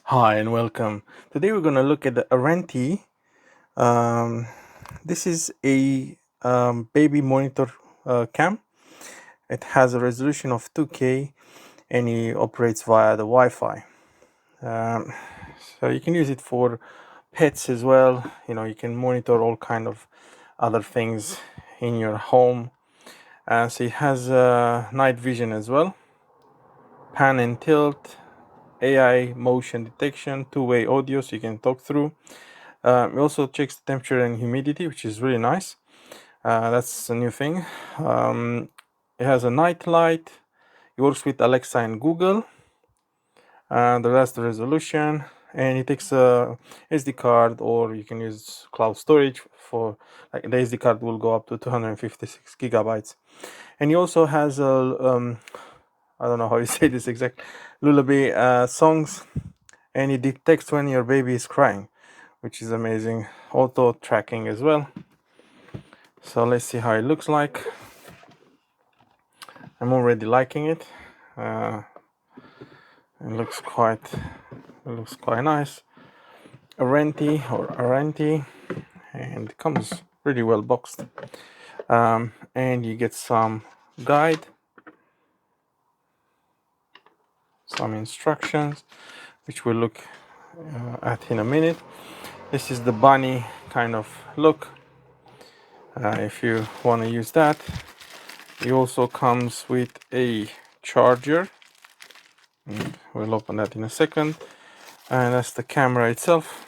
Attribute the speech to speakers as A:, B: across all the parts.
A: Hi and welcome. Today we're going to look at the ARENTI. Um, this is a baby monitor cam. It has a resolution of 2K and it operates via the Wi-Fi. Um, so you can use it for pets as well. You can monitor all kind of other things in your home. So it has night vision as well, pan and tilt, AI motion detection, two-way audio so you can talk through. It also checks the temperature and humidity, which is really nice. That's a new thing. It has a night light. It works with Alexa and Google. That's the resolution. And it takes a SD card, or you can use cloud storage for, like, the SD card will go up to 256 gigabytes. And it also has a, I don't know how you say this exact, lullaby songs, and it detects when your baby is crying, which is amazing. Auto tracking as well. So let's see how it looks like. I'm already liking it. It looks quite nice. ARENTI, and it comes pretty well boxed. And you get some guide, some instructions, which we'll look at in a minute. This is the bunny kind of look. If you want to use that, it also comes with a charger. We'll open that in a second. And that's the camera itself.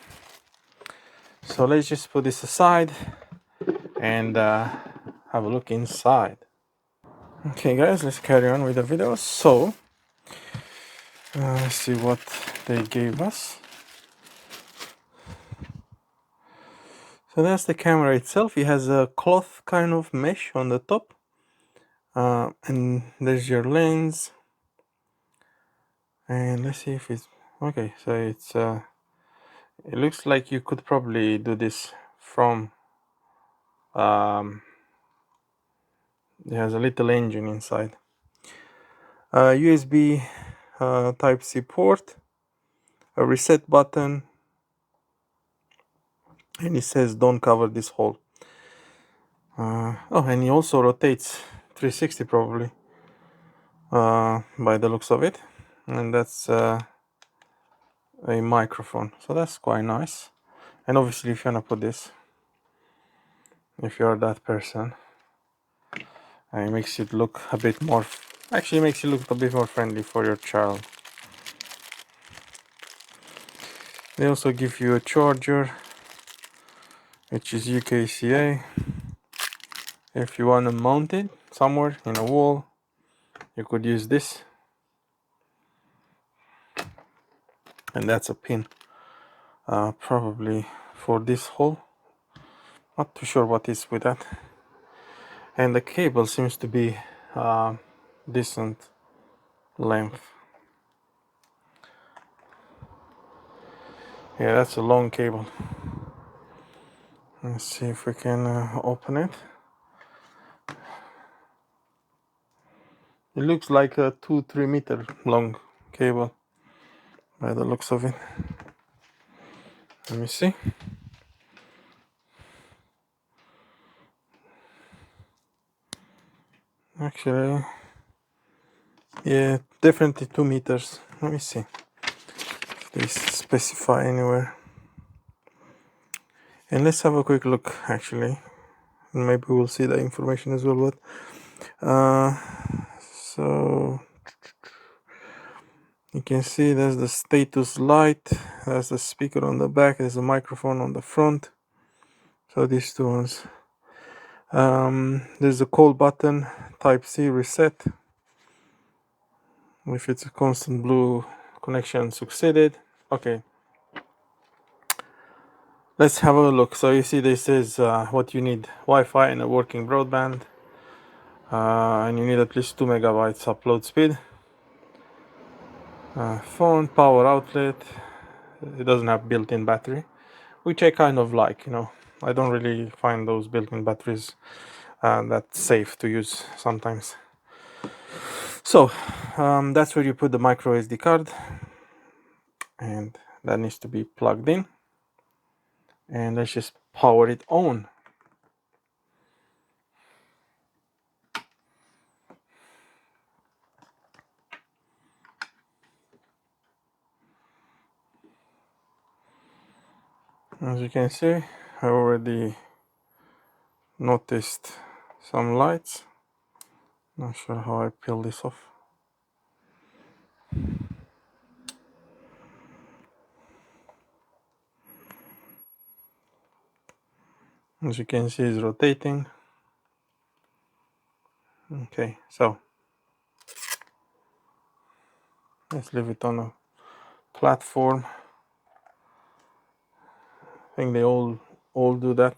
A: So let's just put this aside and have a look inside. Okay guys, let's carry on with the video. So let's see what they gave us. So that's the camera itself. It has a cloth kind of mesh on the top, and there's your lens. And let's see if it's okay. So it's it looks like you could probably do this from it has a little engine inside. USB Type-C port, a reset button, and it says don't cover this hole. Oh, and it also rotates 360 probably, by the looks of it. And that's a microphone, so that's quite nice. And obviously if you wanna put this, if you're that person, it makes it look a bit more, actually makes it look a bit more friendly for your child. They also give you a charger, which is UKCA. If you want to mount it somewhere in a wall, you could use this, and that's a pin, probably for this hole. Not too sure what is with that. And the cable seems to be decent length. Yeah, that's a long cable. Let's see if we can open it. It looks like a 2-3 meter long cable by the looks of it. Let me see. Actually, yeah, definitely 2 meters. Let me see if they specify anywhere. And let's have a quick look, actually. Maybe we'll see the information as well. But so you can see there's the status light, there's the speaker on the back, there's a microphone on the front. So these two ones. There's a call button, Type-C reset. If it's a constant blue, connection succeeded. Okay. Let's have a look. So you see this is what you need: Wi-Fi and a working broadband. And you need at least 2 megabytes upload speed. Phone, power outlet. It doesn't have built-in battery, which I kind of like. I don't really find those built-in batteries that safe to use sometimes. So that's where you put the micro SD card. and that needs to be plugged in, and let's just power it on. As you can see, I already noticed some lights. Not sure how I peel this off. As you can see, it's rotating. Okay, so let's leave it on a platform. I think they all do that.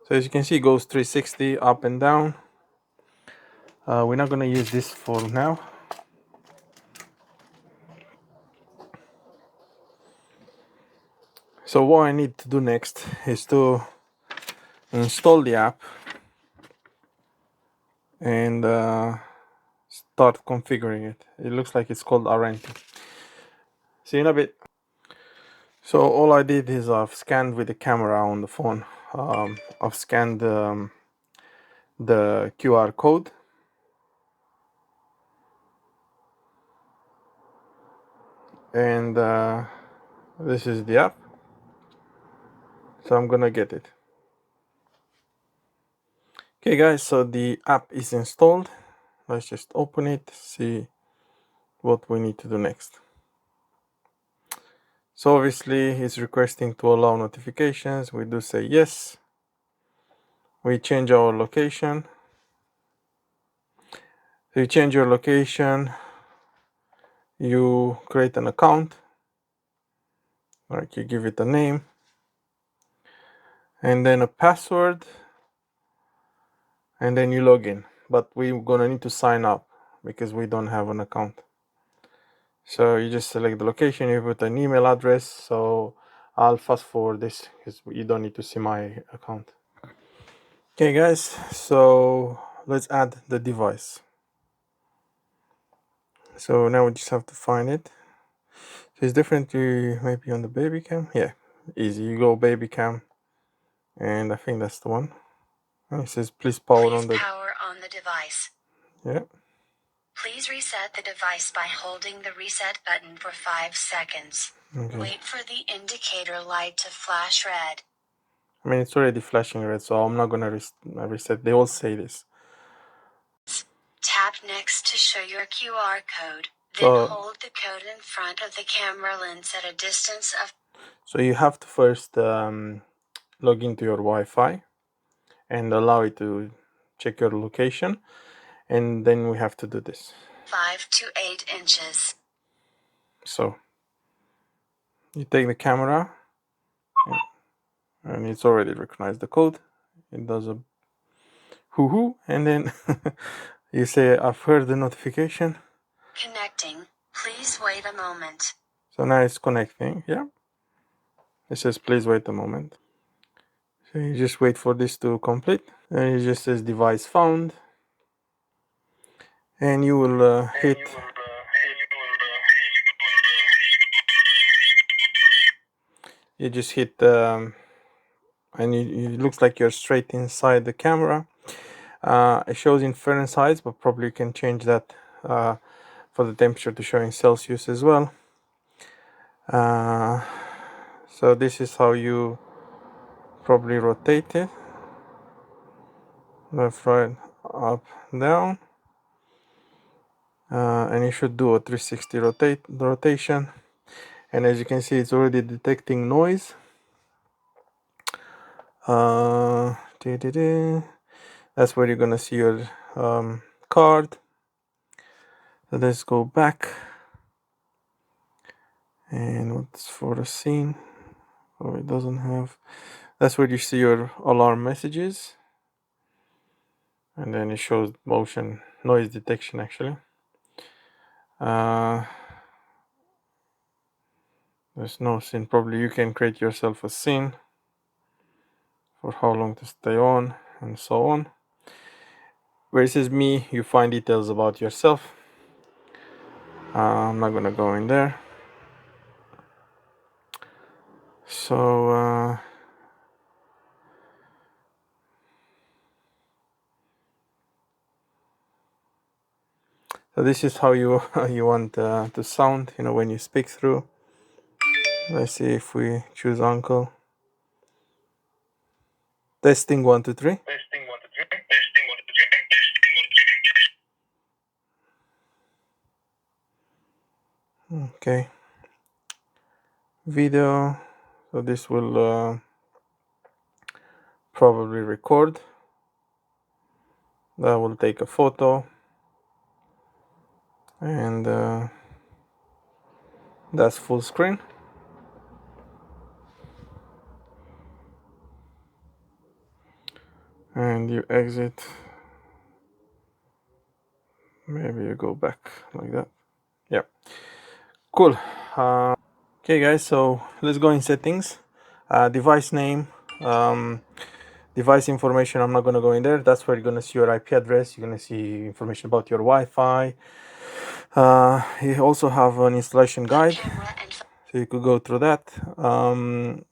A: So as you can see, it goes 360 up and down. We're not going to use this for now. So what I need to do next is to install the app and start configuring it. It looks like it's called ARENTI. See you in a bit. So all I did is I've scanned with the camera on the phone. I've scanned the QR code, and this is the app. So I'm gonna get it. Okay guys, so the app is installed. Let's just open it, see what we need to do next. So obviously it's requesting to allow notifications. We do say yes. We change our location. So you change your location, you create an account, like you give it a name and then a password, and then you log in. But we're gonna need to sign up because we don't have an account. So you just select the location, you put an email address. So I'll fast forward this because you don't need to see my account. Okay guys, so let's add the device. So now we just have to find it. So it's different to maybe on the baby cam. Yeah, easy. You go baby cam, and I think that's the one. And it says please power on the
B: device.
A: Yeah.
B: Please reset the device by holding the reset button for 5 seconds.
A: Okay.
B: Wait for the indicator light to flash red.
A: I mean, it's already flashing red, so I'm not gonna reset. They all say this.
B: Tap next to show your QR code. Then hold the code in front of the camera lens at a distance of...
A: So you have to first log into your Wi-Fi and allow it to check your location, and then we have to do this.
B: 5 to 8 inches.
A: So you take the camera, and it's already recognized the code. It does a hoo-hoo, and then you say, I've heard the notification.
B: Connecting. Please wait a moment.
A: So now it's connecting, yeah. It says, please wait a moment. So you just wait for this to complete. And it just says device found. And you will hit... You just hit... and it looks like you're straight inside the camera. It shows in Fahrenheit, but probably you can change that for the temperature to show in Celsius as well. So this is how you probably rotate it. Left, right, up, down. And you should do a 360 rotation. And as you can see, it's already detecting noise. That's where you're gonna see your card. So let's go back. And what's for the scene? Oh, it doesn't have. That's where you see your alarm messages. And then it shows motion noise detection actually. There's no scene. Probably you can create yourself a scene for how long to stay on and so on. Where it says me, you find details about yourself. I'm not gonna go in there. So so this is how you you want to sound, you know, when you speak through. Let's see if we choose uncle. Testing 1 2 3.
B: Testing 1 2 3. Testing 1 2 3. Testing
A: 1 2 3. Okay. Video. So this will probably record. That will take a photo, and that's full screen. And you exit. Maybe you go back like that. Yeah, cool. Okay guys, so let's go in settings. Device name, device information, I'm not going to go in there. That's where you're going to see your IP address. You're going to see information about your Wi-Fi. You also have an installation guide, so you could go through that.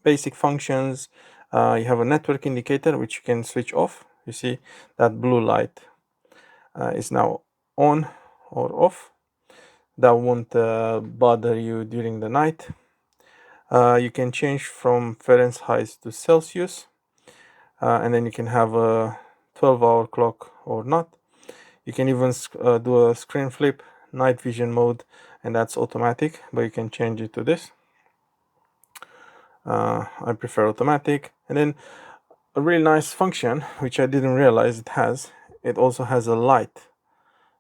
A: Basic functions, you have a network indicator which you can switch off. You see that blue light is now on or off. That won't bother you during the night. You can change from Fahrenheit to Celsius, and then you can have a 12-hour clock or not. You can even do a screen flip, night vision mode, and that's automatic, but you can change it to this. I prefer automatic. And then a really nice function, which I didn't realize it also has a light.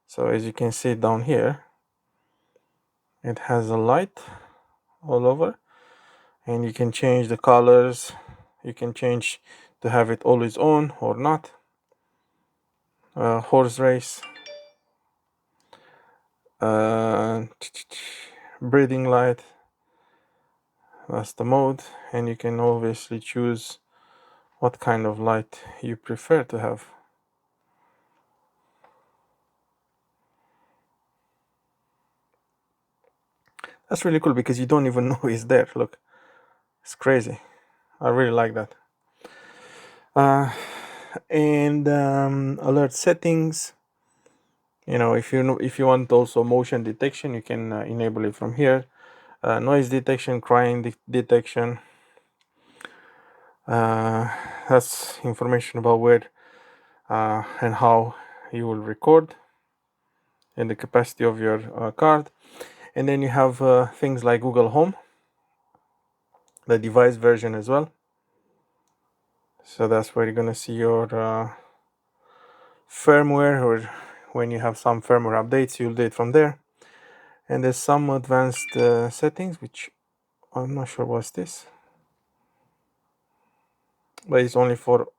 A: So as you can see down here, it has a light all over, and you can change the colors. You can change to have it always on or not. Horse race, breathing light, that's the mode, and you can obviously choose what kind of light you prefer to have. That's really cool because you don't even know it's there. Look, it's crazy. I really like that. And alert settings, you know, if you want also motion detection, you can enable it from here. Noise detection, crying detection, that's information about where and how you will record and the capacity of your card. And then you have things like Google Home, the device version as well. So that's where you're gonna see your firmware, or when you have some firmware updates, you'll do it from there. And there's some advanced settings, which I'm not sure what's this, but it's only for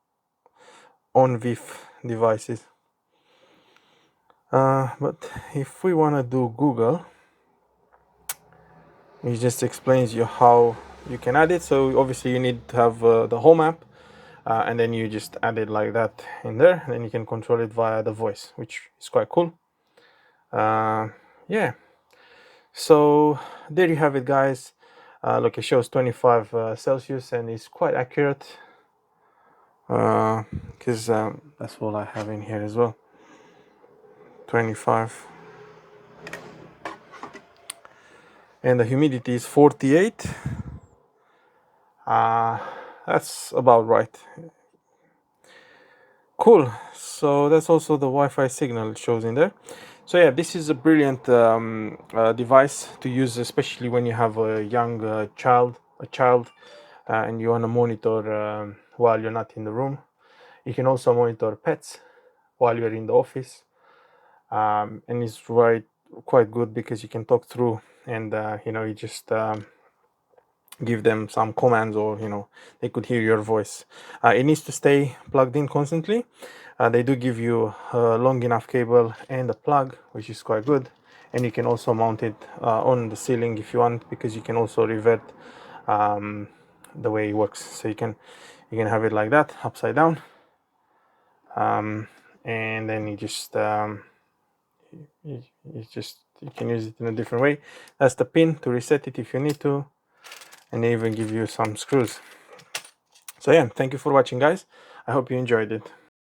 A: on-VIF devices. But if we want to do Google, it just explains you how you can add it. So obviously you need to have the home app, and then you just add it like that in there, and then you can control it via the voice, which is quite cool. Yeah, so there you have it, guys. Look, it shows 25 Celsius, and it's quite accurate, because that's all I have in here as well. 25, and the humidity is 48. That's about right. Cool. So that's also the Wi-Fi signal it shows in there. So yeah, this is a brilliant device to use, especially when you have a young child, and you want to monitor while you're not in the room. You can also monitor pets while you're in the office, and it's quite good because you can talk through, and you just give them some commands, or they could hear your voice. It needs to stay plugged in constantly. They do give you a long enough cable and a plug, which is quite good, and you can also mount it on the ceiling if you want, because you can also revert the way it works. So you can have it like that, upside down, and then you can use it in a different way. That's the pin to reset it if you need to. and they even give you some screws. So yeah, thank you for watching, guys. I hope you enjoyed it.